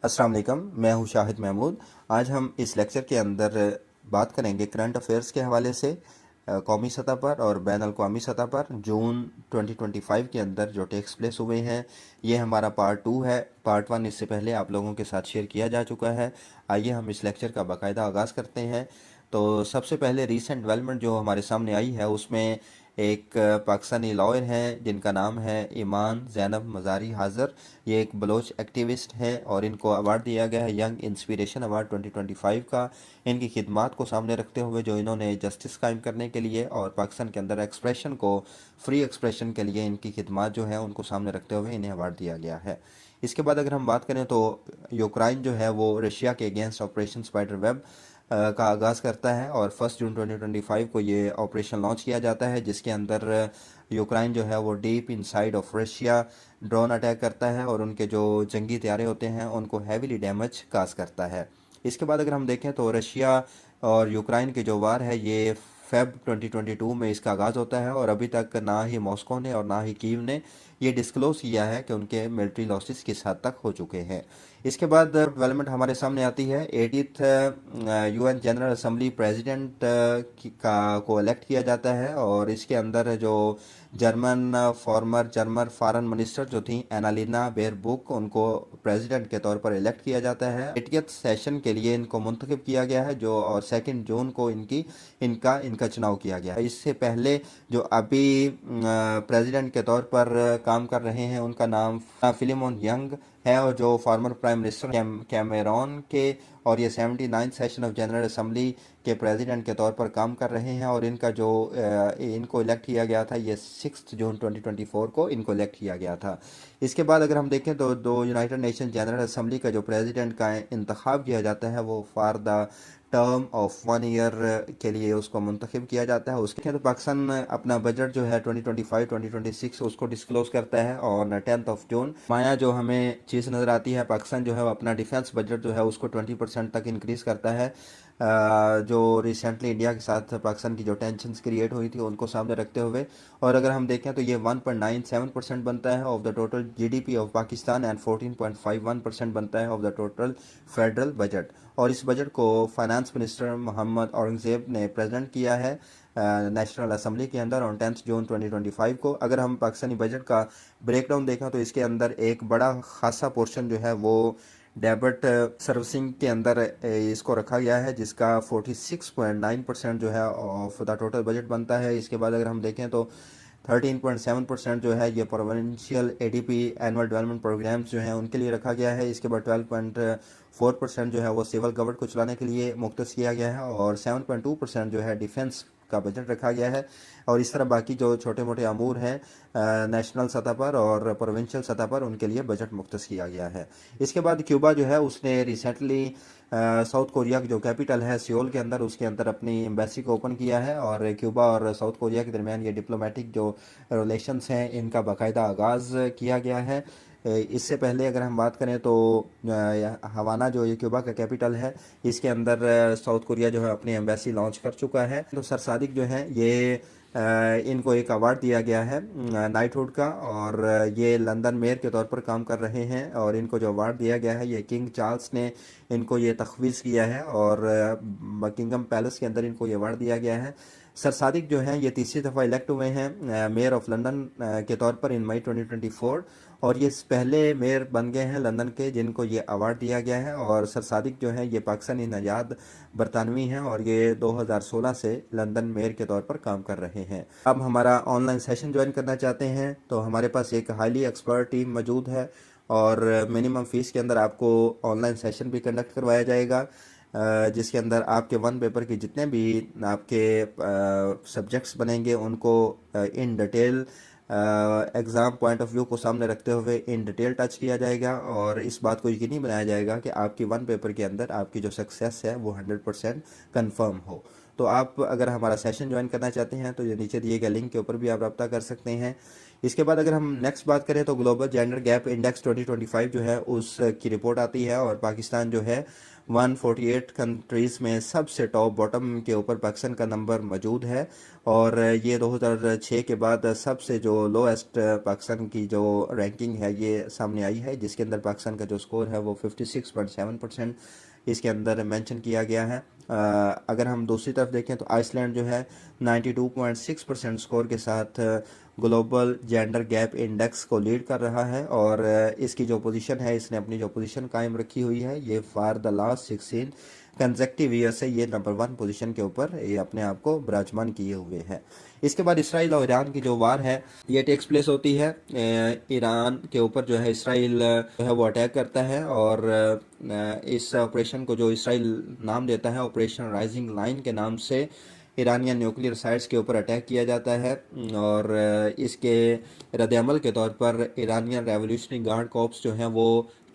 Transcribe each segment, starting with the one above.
अस्सलाम वालेकुम, मैं हूँ शाहिद महमूद। आज हम इस लेक्चर के अंदर बात करेंगे करंट अफेयर्स के हवाले से कौमी सतह पर और बैन अल-अक़वामी सतह पर जून 2025 के अंदर जो टेक्स प्लेस हुए हैं। ये हमारा पार्ट 2 है। पार्ट 1 इससे पहले आप लोगों के साथ शेयर किया जा चुका है। आइए हम इस लेक्चर का बाकायदा आगाज़ करते हैं। तो सबसे पहले रीसेंट डेवलपमेंट जो हमारे सामने आई है उसमें एक पाकिस्तानी लॉयर हैं जिनका नाम है ईमान ज़ैनब मज़ारी हाज़र। ये एक बलोच एक्टिविस्ट है और इनको अवार्ड दिया गया है यंग इंस्पिरेशन अवार्ड 2025 का। इनकी खिदमात को सामने रखते हुए जो इन्होंने जस्टिस कायम करने के लिए और पाकिस्तान के अंदर एक्सप्रेशन को फ्री एक्सप्रेशन के लिए इनकी खिदमात जो है उनको सामने रखते हुए इन्हें अवार्ड दिया गया है। इसके बाद अगर हम बात करें तो यूक्रेन जो है वो रशिया के अगेंस्ट ऑपरेशन स्पाइडर वेब का आगाज़ करता है और 1 जून 2025 को ये ऑपरेशन लॉन्च किया जाता है, जिसके अंदर यूक्रेन जो है वो deep inside of Russia drone attack करता है और उनके जो जंगी तैयारे होते हैं उनको हैवीली डैमेज काज करता है। इसके बाद अगर हम देखें तो रशिया और यूक्रेन के जो वार है ये फेब 2022 में इसका आगाज़ होता है और अभी तक ना ही मॉस्को ने और ना ही कीव ने ये डिस्क्लोज किया है कि उनके मिलिट्री लॉसेस किस हद तक हो चुके हैं। इसके बाद डेवलपमेंट हमारे सामने आती है 80th UN general assembly president का को इलेक्ट किया जाता है और इसके अंदर जो फॉर्मर जर्मन फॉरेन मिनिस्टर जो थी एनालिना बेयरबुक उनको प्रेसिडेंट के तौर पर इलेक्ट किया जाता है। 80th सेशन के लिए इनको मुंतखब किया गया है जो और 2 जून को इनका चुनाव किया गया है। इससे पहले जो अभी प्रेसिडेंट के तौर पर काम कर रहे हैं उनका नाम फिलिमोन यंग है और जो फॉर्मर प्राइम मिनिस्टर कैमेरॉन के और ये 79 सेशन ऑफ जनरल असम्बली के प्रेसिडेंट के तौर पर काम कर रहे हैं और इनका जो इनको इलेक्ट किया गया था ये 6 जून 2024 को इनको इलेक्ट किया गया था। इसके बाद अगर हम देखें तो दो यूनाइटेड नेशन जनरल असम्बली का जो प्रेसिडेंट का इंतखाब किया जाता है वो for the term of 1 year के लिए उसको मुंतखब किया जाता है। उसके तो पाकिस्तान अपना बजट जो है 2025-2026 उसको डिस्क्लोज करता है और 10 जून माया जो हमें चीज़ नज़र आती है पाकिस्तान जो है अपना डिफेंस बजट जो है उसको 20% तक इंक्रीज़ करता है। जो रिसेंटली इंडिया के साथ पाकिस्तान की जो टेंशन्स क्रिएट हुई थी उनको सामने रखते हुए और अगर हम देखें तो ये 1.97% बनता है of the total GDP of Pakistan and 14.51% बनता है of the total federal budget. और इस बजट को फाइनेंस मिनिस्टर मोहम्मद औरंगजेब ने प्रेजेंट किया है नेशनल असम्बली के अंदर ऑन 10 जून 2025 को। अगर हम पाकिस्तानी बजट का ब्रेकडाउन देखें तो इसके अंदर एक बड़ा खासा पोर्शन जो है वो डेबिट सर्विसिंग के अंदर इसको रखा गया है जिसका 46.9% जो है ऑफ द टोटल बजट बनता है। इसके बाद अगर हम देखें तो 13.7% जो है ये provincial ADP annual development programs जो हैं उनके लिए रखा गया है। इसके बाद 12.4% जो है वो सिविल गवर्नमेंट को चलाने के लिए मुख्तस किया गया है और 7.2% जो है डिफेंस का बजट रखा गया है। और इस तरह बाकी जो छोटे मोटे अमूर हैं नेशनल सतह पर और प्रोविंशियल सतह पर उनके लिए बजट मुख्तस किया गया है। इसके बाद क्यूबा जो है उसने रिसेंटली साउथ कोरिया की जो कैपिटल है सियोल के अंदर उसके अंदर अपनी एम्बेसी को ओपन किया है और क्यूबा और साउथ कोरिया के दरमियान ये डिप्लोमेटिक जो रिलेशंस हैं इनका बाकायदा आगाज़ किया गया है। इससे पहले अगर हम बात करें तो हवाना जो ये क्यूबा का कैपिटल है इसके अंदर साउथ कोरिया जो है अपनी एम्बेसी लॉन्च कर चुका है। तो सर सादिक जो है ये इनको एक अवार्ड दिया गया है नाइटहुड का और ये लंदन मेयर के तौर पर काम कर रहे हैं और इनको जो अवार्ड दिया गया है ये किंग चार्ल्स ने इनको ये तखवीज़ किया है और बकिंगम पैलेस के अंदर इनको ये अवार्ड दिया गया है। सर सादिक जो हैं ये तीसरी दफ़ा इलेक्ट हुए हैं मेयर ऑफ लंदन के तौर पर इन मई 2024 और ये पहले मेयर बन गए हैं लंदन के जिनको ये अवार्ड दिया गया है। और सर सादिक जो हैं ये पाकिस्तानी नजाद बरतानवी हैं और ये 2016 से लंदन मेयर के तौर पर काम कर रहे हैं। अब हमारा ऑनलाइन सेशन ज्वाइन करना चाहते हैं तो हमारे पास एक हाईली एक्सपर्ट टीम मौजूद है और मिनिमम फ़ीस के अंदर आपको ऑनलाइन सेशन भी कंडक्ट करवाया जाएगा जिसके अंदर आपके वन पेपर के जितने भी आपके सब्जेक्ट्स बनेंगे उनको in detail exam point of view को सामने रखते हुए इन डिटेल टच किया जाएगा और इस बात को यकीनी बनाया जाएगा कि आपकी वन पेपर के अंदर आपकी जो सक्सेस है वो 100% कन्फर्म हो। तो आप अगर हमारा सेशन ज्वाइन करना चाहते हैं तो ये नीचे दिए गए लिंक के ऊपर भी आप रब्ता कर सकते हैं। इसके बाद अगर हम नेक्स्ट बात करें तो ग्लोबल जेंडर गैप इंडेक्स 2025 जो है उसकी रिपोर्ट आती है और पाकिस्तान जो है 148 कंट्रीज़ में सबसे टॉप बॉटम के ऊपर पाकिस्तान का नंबर मौजूद है। और ये 2006 के बाद सबसे जो लोएस्ट पाकिस्तान की जो रैंकिंग है ये सामने आई है, जिसके अंदर पाकिस्तान का जो स्कोर है वो 56.7% इसके अंदर मेंशन किया गया है। अगर हम दूसरी तरफ देखें तो आइसलैंड जो है 92.6% स्कोर के साथ ग्लोबल जेंडर गैप इंडेक्स को लीड कर रहा है। और इसकी जो पोजीशन है, इसने अपनी जो पोजीशन कायम रखी हुई है, ये for the last 16 consecutive year से ये नंबर 1 पोजीशन के ऊपर ये अपने आप को विराजमान किए हुए है। इसके बाद इसराइल और ईरान की जो वार है ये टेक्स प्लेस होती है। ईरान के ऊपर जो है इसराइल जो है वो अटैक करता है, और इस ऑपरेशन को जो इसराइल नाम देता है ऑपरेशन राइजिंग लाइन के नाम से ईरानियन न्यूक्लियर साइट्स के ऊपर अटैक किया जाता है। और इसके रद्दअमल के तौर पर ईरानियन रेवोल्यूशनरी गार्ड कॉर्प्स जो हैं वो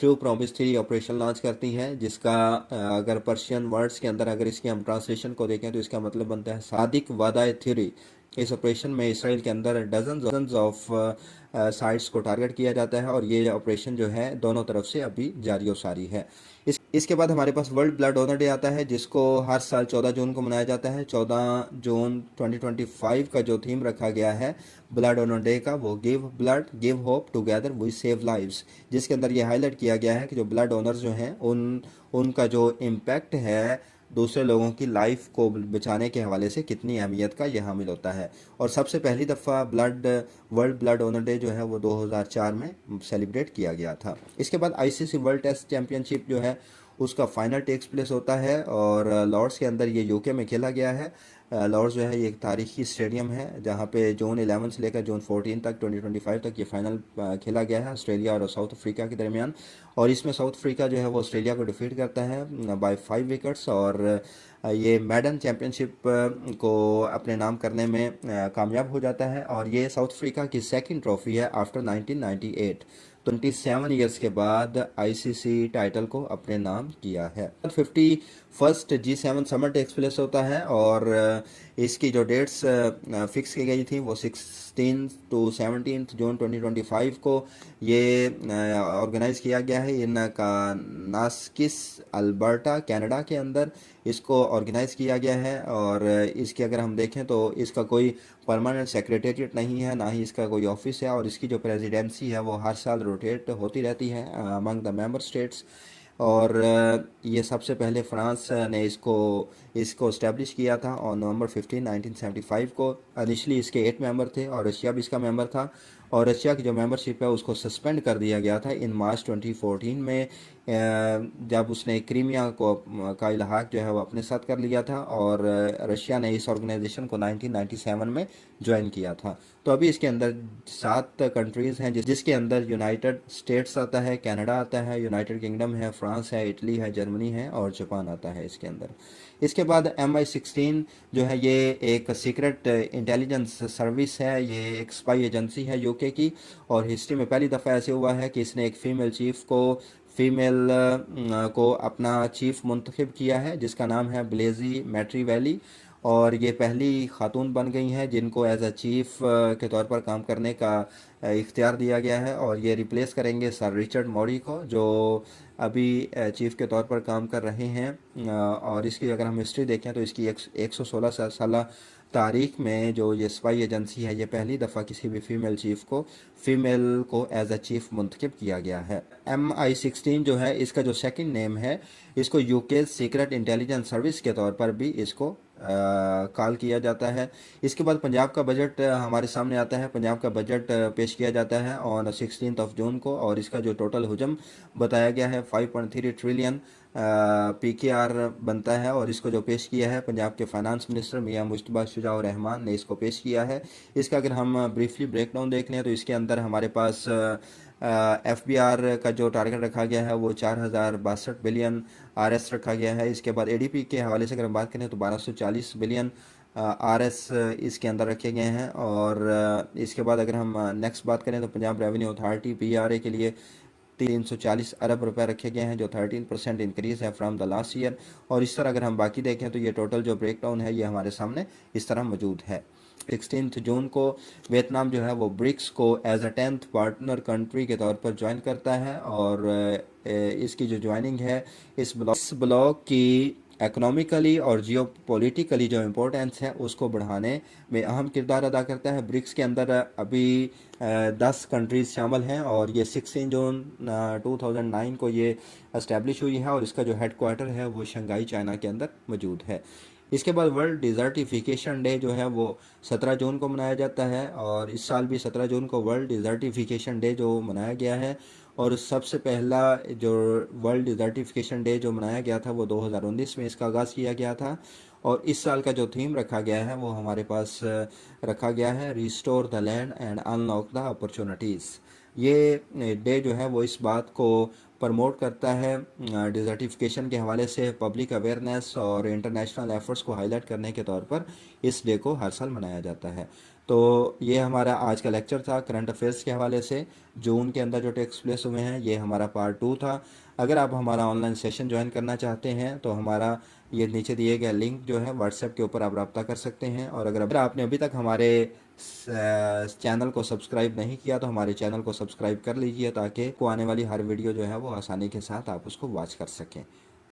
ट्रू प्रॉमिस 3 ऑपरेशन लॉन्च करती हैं, जिसका अगर पर्शियन वर्ड्स के अंदर अगर इसकी हम ट्रांसलेशन को देखें तो इसका मतलब बनता है सादिक वादा थ्योरी। इस ऑपरेशन में इसराइल के अंदर डजन्स ऑफ साइट्स को टारगेट किया जाता है, और ये ऑपरेशन जो है दोनों तरफ से अभी जारी और सारी है। इसके बाद हमारे पास वर्ल्ड ब्लड डोनर डे आता है, जिसको हर साल 14 जून को मनाया जाता है। 14 जून 2025 का जो थीम रखा गया है ब्लड डोनर डे का, वो give blood give hope together we save lives, जिसके अंदर ये हाईलाइट किया गया है कि जो ब्लड डोनर्स जो हैं उनका जो इम्पैक्ट है दूसरे लोगों की लाइफ को बचाने के हवाले से कितनी अहमियत का यह हामिल होता है। और सबसे पहली दफ़ा वर्ल्ड ब्लड डोनर डे जो है वो 2004 में सेलिब्रेट किया गया था। इसके बाद आईसीसी वर्ल्ड टेस्ट चैम्पियनशिप जो है उसका फाइनल टेक्स प्लेस होता है, और लॉर्ड्स के अंदर ये यूके में खेला गया है। लॉर्ड्स जो है ये एक तारीखी स्टेडियम है जहाँ पे जून 11 से लेकर जून 14 तक 2025 तक ये फाइनल खेला गया है ऑस्ट्रेलिया और साउथ अफ्रीका के दरमियान। और इसमें साउथ अफ्रीका जो है वो ऑस्ट्रेलिया को डिफीट करता है बाय 5 विकेट्स, और ये मैडन चैम्पियनशिप को अपने नाम करने में कामयाब हो जाता है। और ये साउथ अफ्रीका की सेकंड ट्रॉफी है आफ्टर 1998। 27 ईयर्स के बाद आईसीसी टाइटल को अपने नाम किया है। 51st G7 summer takes place होता है, और इसकी जो डेट्स फिक्स की गई थी वो 16 to 17 जून 2025 को ये ऑर्गेनाइज किया गया है इनका नास्किस अल्बर्टा कनाडा के अंदर इसको ऑर्गेनाइज किया गया है। और इसकी अगर हम देखें तो इसका कोई परमानेंट सेक्रेटेरिएट नहीं है, ना ही इसका कोई ऑफिस है, और इसकी जो प्रेसिडेंसी है वो हर साल रोटेट होती रहती है अमंग द मेंबर स्टेट्स। और ये सबसे पहले फ्रांस ने इसको इस्टेब्लिश किया था और नवंबर 15 1975 को। इनिशली इसके 8 मेंबर थे और रशिया भी इसका मेंबर था, और रशिया की जो मेंबरशिप है उसको सस्पेंड कर दिया गया था इन मार्च 2014 में, जब उसने क्रीमिया को का इलाहाक जो है वो अपने साथ कर लिया था। और रशिया ने इस ऑर्गेनाइजेशन को 1997 में ज्वाइन किया था। तो अभी इसके अंदर 7 कंट्रीज़ हैं जिसके अंदर यूनाइटेड स्टेट्स आता है, कनाडा आता है, यूनाइटेड किंगडम है, फ्रांस है, इटली है, जर्मनी है और जापान आता है इसके अंदर। इसके बाद MI16 जो है ये एक सीक्रेट इंटेलिजेंस सर्विस है, ये एक स्पाई एजेंसी है यूके की, और हिस्ट्री में पहली दफ़ा ऐसे हुआ है कि इसने एक फीमेल को अपना चीफ मुंतखब किया है जिसका नाम है ब्लेजी मैट्रीवेली, और ये पहली खातून बन गई हैं जिनको एज अ चीफ के तौर पर काम करने का इख्तियार दिया गया है। और ये रिप्लेस करेंगे सर रिचर्ड मॉरी को जो अभी चीफ के तौर पर काम कर रहे हैं। और इसकी अगर हम हिस्ट्री देखें तो इसकी 116 साल तारीख में जो ये स्पाई एजेंसी है ये पहली दफ़ा किसी भी फीमेल को एज अ चीफ मुंतखब किया गया है। MI16 जो है इसका जो सेकंड नेम है इसको यूके सीक्रेट इंटेलिजेंस सर्विस के तौर पर भी इसको कॉल किया जाता है। इसके बाद पंजाब का बजट हमारे सामने आता है। पंजाब का बजट पेश किया जाता है ऑन 16 जून को, और इसका जो टोटल हुजम बताया गया है 5.3 ट्रिलियन PKR बनता है। और इसको जो पेश किया है पंजाब के फाइनेंस मिनिस्टर मियां मुश्तबा शुजाउर रहमान ने इसको पेश किया है। इसका अगर हम ब्रीफली ब्रेकडाउन देख लें तो इसके अंदर हमारे पास FBR का जो टारगेट रखा गया है वो 4062 बिलियन RS रखा गया है। इसके बाद ADP के हवाले से अगर हम बात करें तो 1240 बिलियन RS इसके अंदर रखे गए हैं। और इसके बाद अगर हम नेक्स्ट बात करें तो पंजाब रेवेन्यू अथॉरिटी PRA के लिए 340 अरब रुपए रखे गए हैं जो 13% इंक्रीज़ है फ्रॉम द लास्ट ईयर। और इस तरह अगर हम बाकी देखें तो ये टोटल जो ब्रेकडाउन है ये हमारे सामने इस तरह मौजूद है। 16 जून को वियतनाम जो है वो ब्रिक्स को as a 10th partner country के तौर पर ज्वाइन करता है और इसकी जो ज्वाइनिंग है इस ब्लॉक की इकोनॉमिकली और जियो पॉलिटिकली जो इम्पोर्टेंस है उसको बढ़ाने में अहम किरदार अदा करता है। ब्रिक्स के अंदर अभी 10 कंट्रीज़ शामिल हैं और ये 16 जून 2009 को ये इस्टेब्लिश हुई है और इसका जो हेड क्वार्टर है वो शंघाई चाइना के अंदर मौजूद है। इसके बाद वर्ल्ड डिज़र्टिफिकेशन डे जो है वो 17 जून को मनाया जाता है और इस साल भी 17 जून को वर्ल्ड डिज़र्टिफिकेशन डे जो मनाया गया है और सबसे पहला जो वर्ल्ड डिज़र्टिफिकेशन डे जो मनाया गया था वो 2019 में इसका आगाज़ किया गया था और इस साल का जो थीम रखा गया है वो हमारे पास रखा गया है restore the land and unlock the opportunities. ये डे जो है वो इस बात को प्रमोट करता है डिज़र्टिफिकेशन के हवाले से पब्लिक अवेयरनेस और इंटरनेशनल एफर्ट्स को हाईलाइट करने के तौर पर इस डे को हर साल मनाया जाता है। तो ये हमारा आज का लेक्चर था करंट अफेयर्स के हवाले से जून के अंदर जो टेक्स प्लेस हुए हैं, ये हमारा पार्ट 2 था। अगर आप हमारा ऑनलाइन सेशन ज्वाइन करना चाहते हैं तो हमारा ये नीचे दिए गए लिंक जो है व्हाट्सएप के ऊपर आप रब्ता कर सकते हैं और अगर आपने अभी तक हमारे चैनल को सब्सक्राइब नहीं किया तो हमारे चैनल को सब्सक्राइब कर लीजिए ताकि को आने वाली हर वीडियो जो है वो आसानी के साथ आप उसको वॉच कर सकें।